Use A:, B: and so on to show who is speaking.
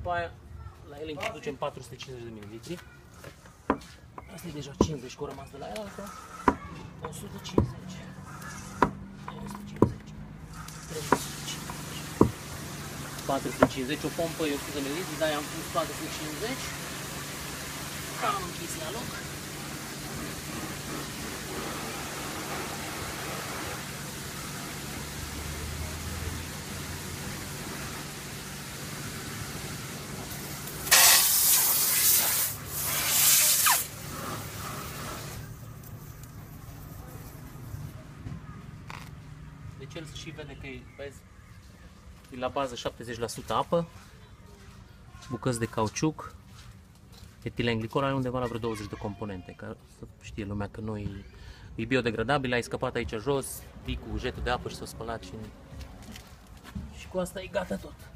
A: după aia la ele introducem 450 de ml. Asta e deja 50 că au rămas de la ea altă. 150, 250, 350, 450, o pompă e 100 de ml, de-aia am pus 450. Am închis la loc. Deci el și vede că e, vezi, e la bază 70% apă, bucăți de cauciuc, etilenglicol, are undeva la vreo 20 de componente, ca să știe lumea că nu e biodegradabil, ai scăpat aici jos, vii cu jetul de apă și s-o spălat și cu asta e gata tot.